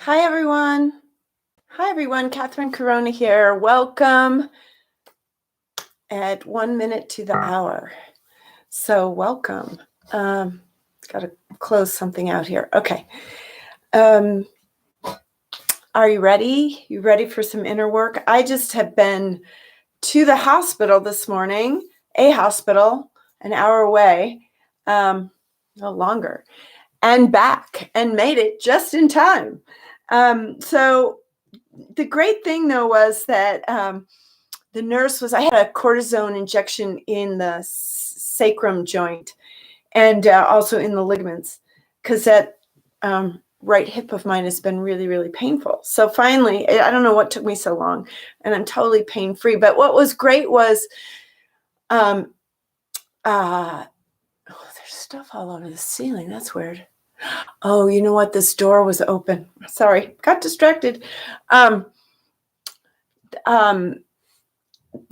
Hi, everyone. Hi, everyone. Catherine Corona here. Welcome at 1 minute to the hour. So welcome. Got to close something out here. Okay. Are you ready? You ready for some inner work? I just have been to the hospital this morning, a hospital, an hour away, no longer, and back, and made it just in time. So the great thing, though, was that the nurse I had a cortisone injection in the sacrum joint and also in the ligaments because that right hip of mine has been really, really painful. So finally, I don't know what took me so long, and I'm totally pain-free. But what was great was there's stuff all over the ceiling. That's weird. Oh, you know what? This door was open. Sorry, got distracted. The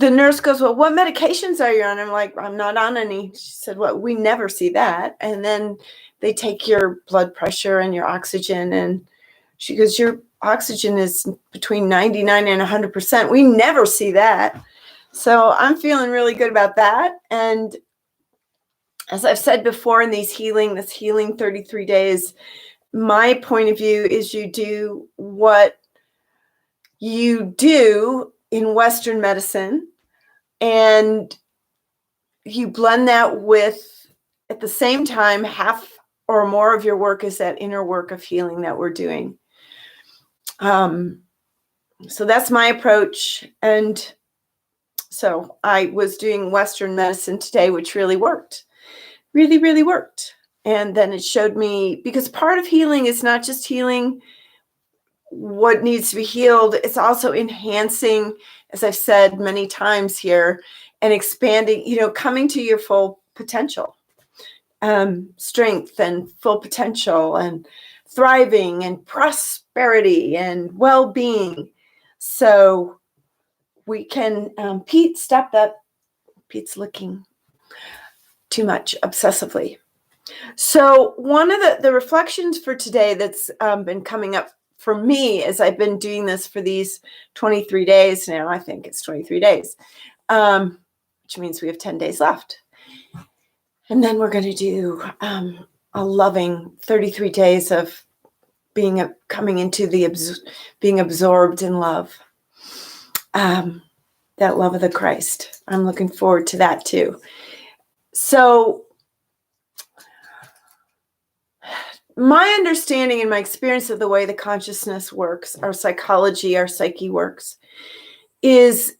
nurse goes, well, what medications are you on? I'm like, I'm not on any. She said, well, we never see that. And then they take your blood pressure and your oxygen. And she goes, your oxygen is between 99 and 100%. We never see that. So I'm feeling really good about that. And as I've said before in this healing 33 days, my point of view is you do what you do in Western medicine, and you blend that with, at the same time, half or more of your work is that inner work of healing that we're doing. So that's my approach. And so I was doing Western medicine today, which really worked. Really, really worked. And then it showed me, because part of healing is not just healing what needs to be healed, it's also enhancing, as I've said many times here, and expanding, coming to your full potential, strength and full potential, and thriving and prosperity and well-being. So we can, Pete, stop that. Pete's looking too much obsessively. So one of the reflections for today that's been coming up for me as I've been doing this for these 23 days now, I think it's 23 days, which means we have 10 days left. And then we're going to do a loving 33 days of coming into being absorbed in love, that love of the Christ. I'm looking forward to that too. So my understanding and my experience of the way the consciousness works, our psychology, our psyche works, is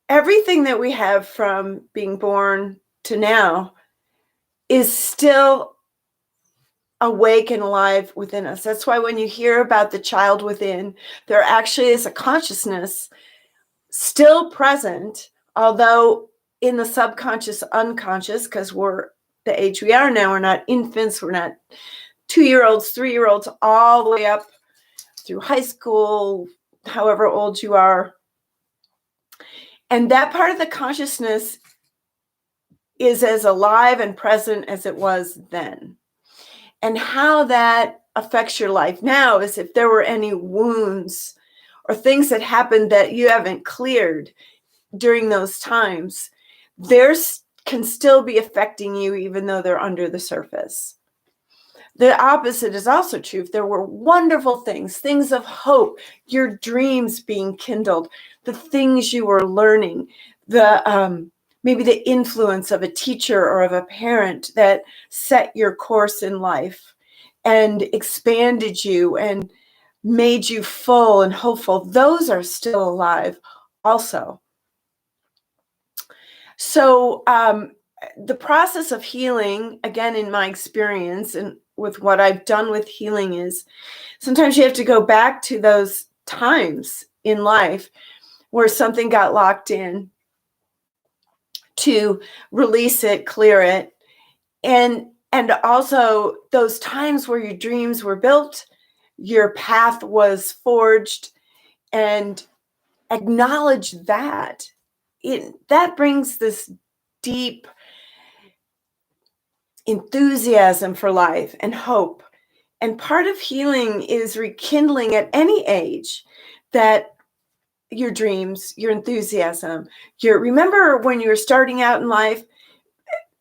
everything that we have from being born to now is still awake and alive within us. That's why when you hear about the child within, there actually is a consciousness still present, although in the subconscious, unconscious, because we're the age we are now, we're not infants, we're not 2-year-olds, 3-year-olds, all the way up through high school, however old you are. And that part of the consciousness is as alive and present as it was then. And how that affects your life now is if there were any wounds or things that happened that you haven't cleared during those times, can still be affecting you even though they're under the surface. The opposite is also true. If there were wonderful things of hope, your dreams being kindled, the things you were learning, maybe the influence of a teacher or of a parent that set your course in life and expanded you and made you full and hopeful, those are still alive also. So the process of healing, again, in my experience and with what I've done with healing, is sometimes you have to go back to those times in life where something got locked in to release it, clear it, and also those times where your dreams were built, your path was forged, and acknowledge that. That brings this deep enthusiasm for life and hope And part of healing is rekindling at any age that your dreams, your enthusiasm, remember when you were starting out in life,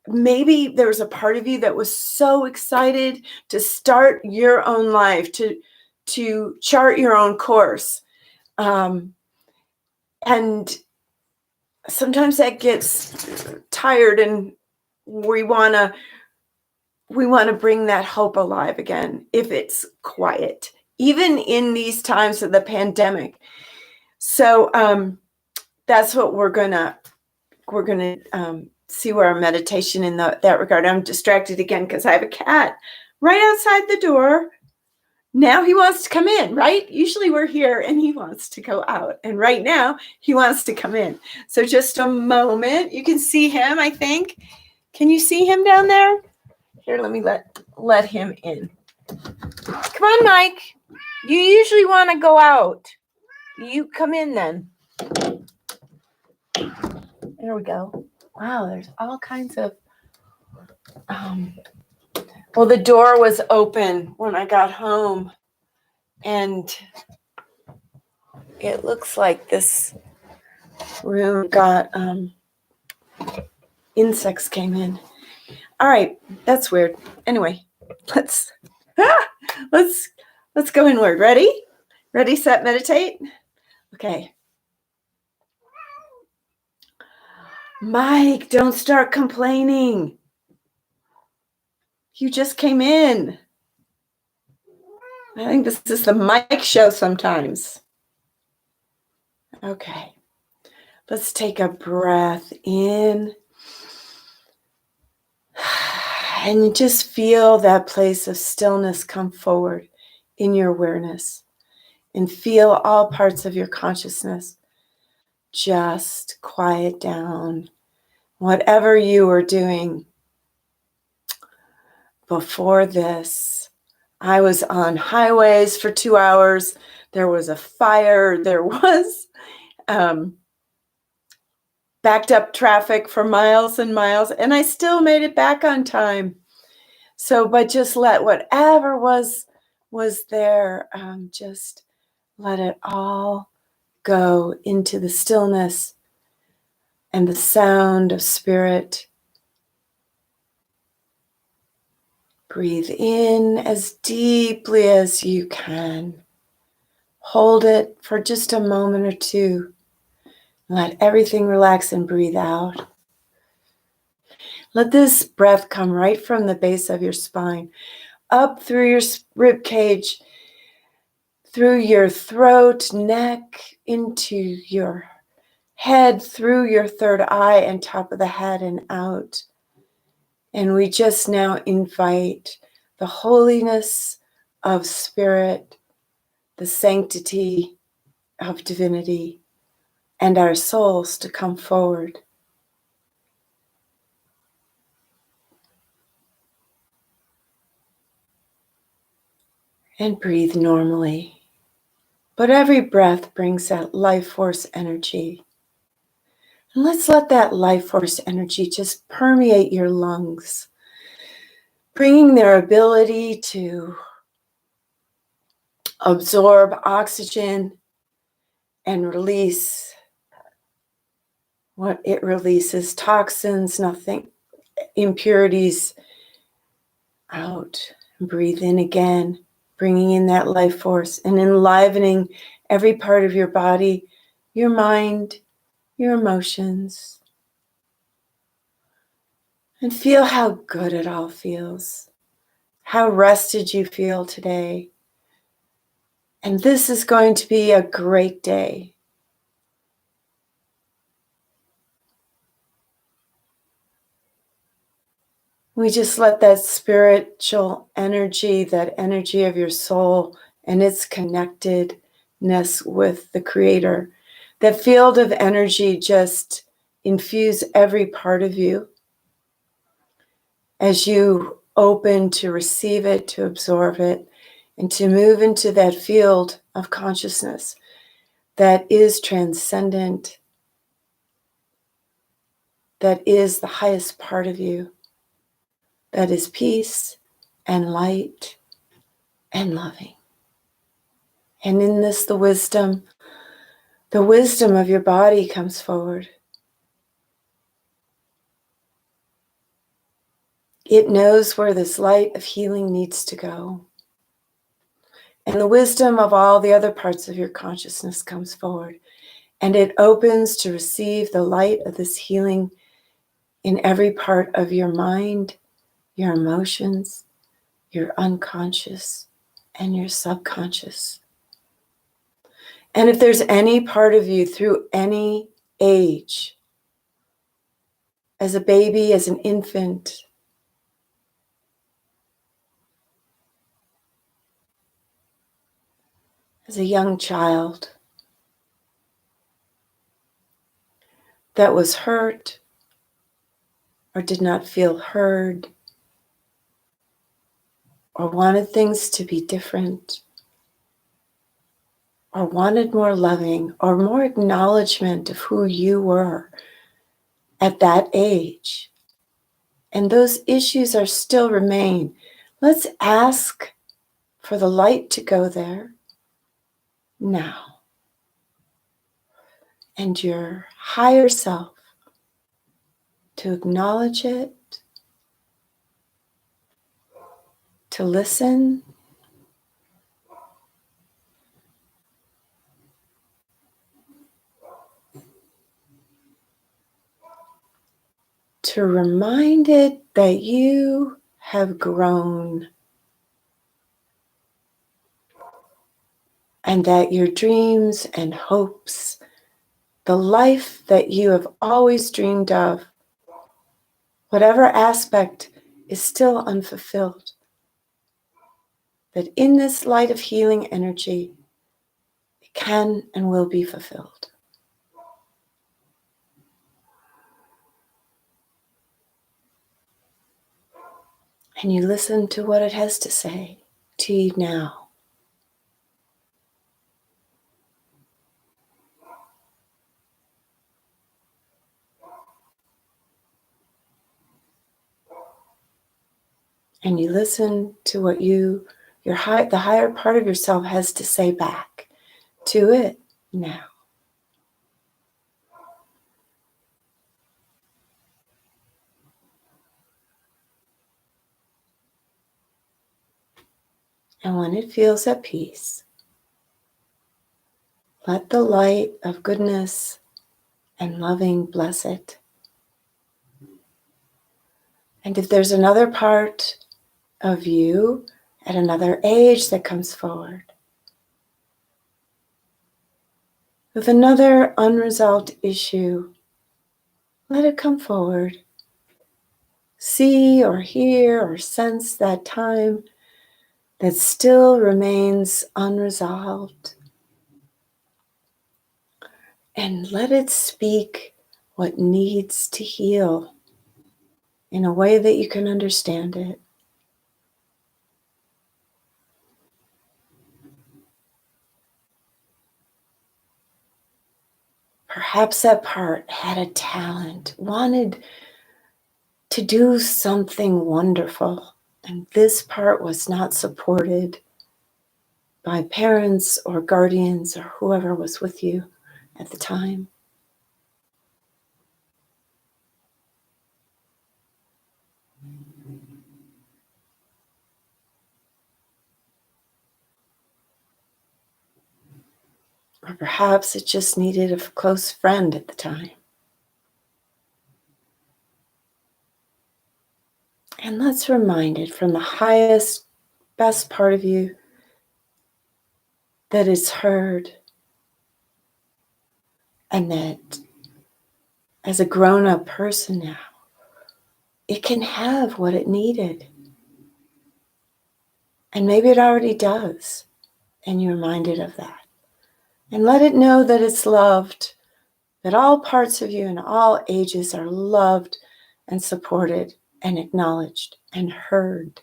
maybe there was a part of you that was so excited to start your own life, to chart your own course. And sometimes that gets tired, and we want to bring that hope alive again if it's quiet, even in these times of the pandemic. So that's what we're gonna see where our meditation in that regard. I'm distracted again because I have a cat right outside the door. Now he wants to come in, right? Usually we're here and he wants to go out. And right now he wants to come in. So just a moment. You can see him, I think. Can you see him down there? Here, let me let him in. Come on, Mike. You usually want to go out. You come in then. There we go. Wow, there's all kinds of well, the door was open when I got home, and it looks like this room got insects came in. All right, that's weird. Anyway, let's go inward. Ready, set, meditate. Okay. Mike, don't start complaining. You just came in. I think this is the Mike show sometimes. Okay. Let's take a breath in. And just feel that place of stillness come forward in your awareness. And feel all parts of your consciousness just quiet down. Whatever you were doing before this, I was on highways for 2 hours. There was a fire. There was backed up traffic for miles and miles, and I still made it back on time. So, but just let whatever was there, just let it all go into the stillness and the sound of spirit. Breathe in as deeply as you can. Hold it for just a moment or two. Let everything relax and breathe out. Let this breath come right from the base of your spine, up through your rib cage, through your throat, neck, into your head, through your third eye and top of the head and out. And we just now invite the holiness of spirit, the sanctity of divinity, and our souls to come forward. And breathe normally. But every breath brings that life force energy. And let's let that life force energy just permeate your lungs, bringing their ability to absorb oxygen and release what it releases, toxins, nothing, impurities out. Breathe in again, bringing in that life force and enlivening every part of your body, your mind, your emotions. And feel how good it all feels, how rested you feel today. And this is going to be a great day. We just let that spiritual energy, that energy of your soul and its connectedness with the Creator, that field of energy just infuse every part of you as you open to receive it, to absorb it, and to move into that field of consciousness that is transcendent, that is the highest part of you, that is peace and light and loving. And in this, the wisdom of your body comes forward. It knows where this light of healing needs to go. And the wisdom of all the other parts of your consciousness comes forward. And it opens to receive the light of this healing in every part of your mind, your emotions, your unconscious, and your subconscious. And if there's any part of you through any age, as a baby, as an infant, as a young child, that was hurt or did not feel heard or wanted things to be different or wanted more loving or more acknowledgement of who you were at that age, and those issues are still remain, let's ask for the light to go there now. And your higher self to acknowledge it, to listen, to remind it that you have grown and that your dreams and hopes, the life that you have always dreamed of, whatever aspect is still unfulfilled, that in this light of healing energy, it can and will be fulfilled. And you listen to what it has to say to you now. And you listen to what the higher part of yourself has to say back to it now. And when it feels at peace, let the light of goodness and loving bless it. And if there's another part of you at another age that comes forward, with another unresolved issue, let it come forward. See or hear or sense that time that still remains unresolved. And let it speak what needs to heal in a way that you can understand it. Perhaps that part had a talent, wanted to do something wonderful, and this part was not supported by parents or guardians or whoever was with you at the time. Or perhaps it just needed a close friend at the time. And let's remind it from the highest, best part of you that it's heard, and that as a grown-up person now, it can have what it needed. And maybe it already does, and you're reminded of that. And let it know that it's loved, that all parts of you in all ages are loved and supported and acknowledged and heard.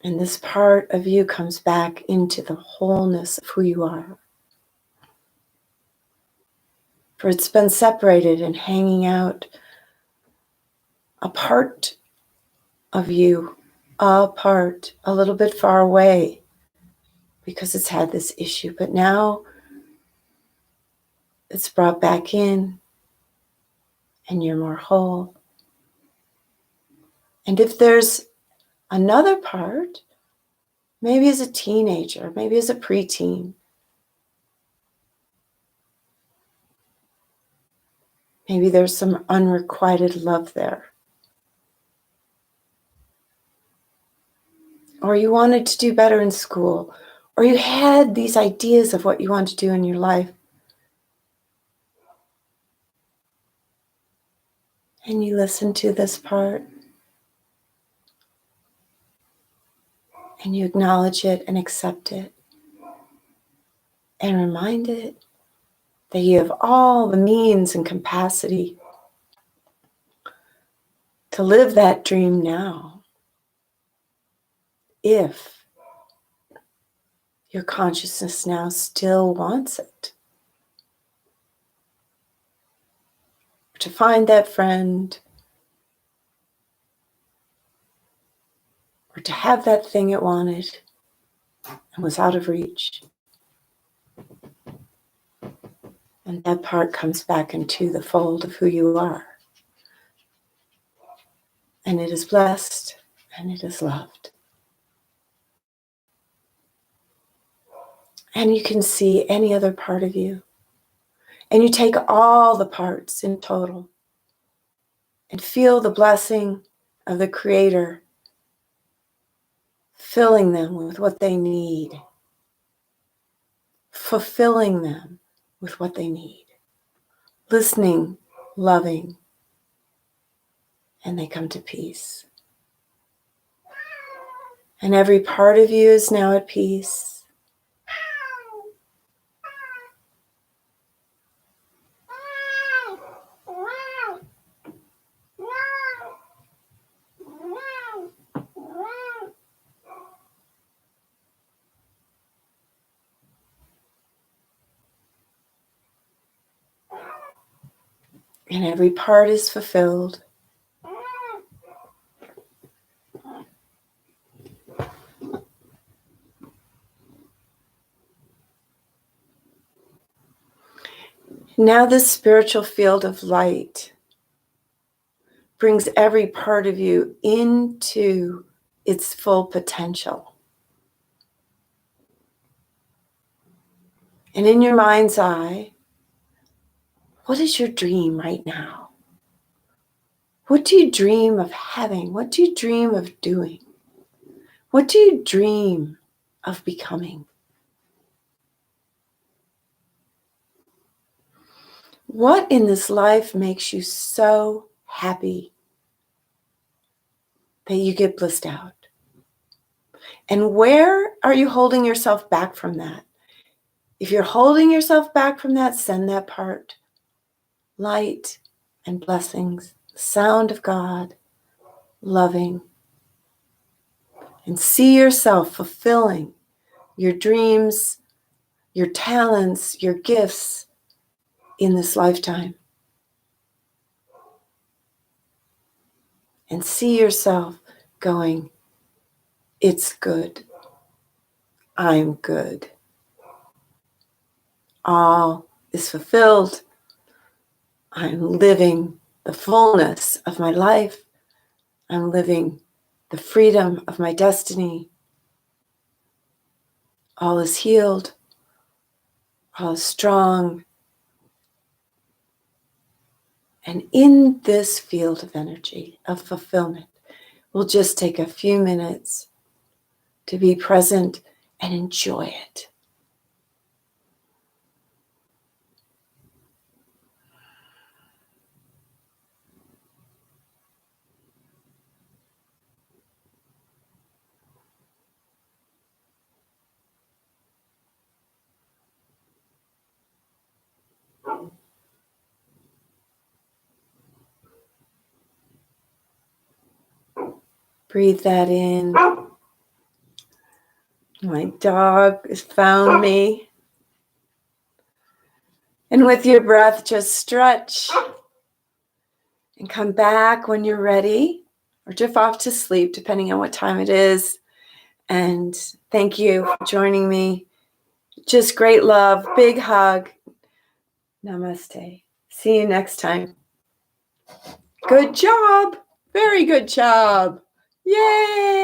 And this part of you comes back into the wholeness of who you are. For it's been separated and hanging out a part of you apart, a little bit far away, because it's had this issue. But now it's brought back in, and you're more whole. And if there's another part, maybe as a teenager, maybe as a preteen, maybe there's some unrequited love there. Or you wanted to do better in school, or you had these ideas of what you want to do in your life. And you listen to this part, and you acknowledge it and accept it, and remind it that you have all the means and capacity to live that dream now, if your consciousness now still wants it. To find that friend, or to have that thing it wanted and was out of reach. And that part comes back into the fold of who you are. And it is blessed, and it is loved. And you can see any other part of you. And you take all the parts in total and feel the blessing of the Creator filling them with what they need, fulfilling them with what they need, listening, loving, and they come to peace. And every part of you is now at peace. And every part is fulfilled. Now this spiritual field of light brings every part of you into its full potential. And in your mind's eye, what is your dream right now? What do you dream of having? What do you dream of doing? What do you dream of becoming? What in this life makes you so happy that you get blissed out? And where are you holding yourself back from that? If you're holding yourself back from that, send that part. Light and blessings, the sound of God, loving. And see yourself fulfilling your dreams, your talents, your gifts in this lifetime. And see yourself going, it's good. I'm good. All is fulfilled. I'm living the fullness of my life. I'm living the freedom of my destiny. All is healed. All is strong. And in this field of energy, of fulfillment, we'll just take a few minutes to be present and enjoy it. Breathe that in. My dog has found me. And with your breath, just stretch and come back when you're ready, or drift off to sleep, depending on what time it is. And thank you for joining me. Just great love. Big hug. Namaste. See you next time. Good job. Very good job. Yay.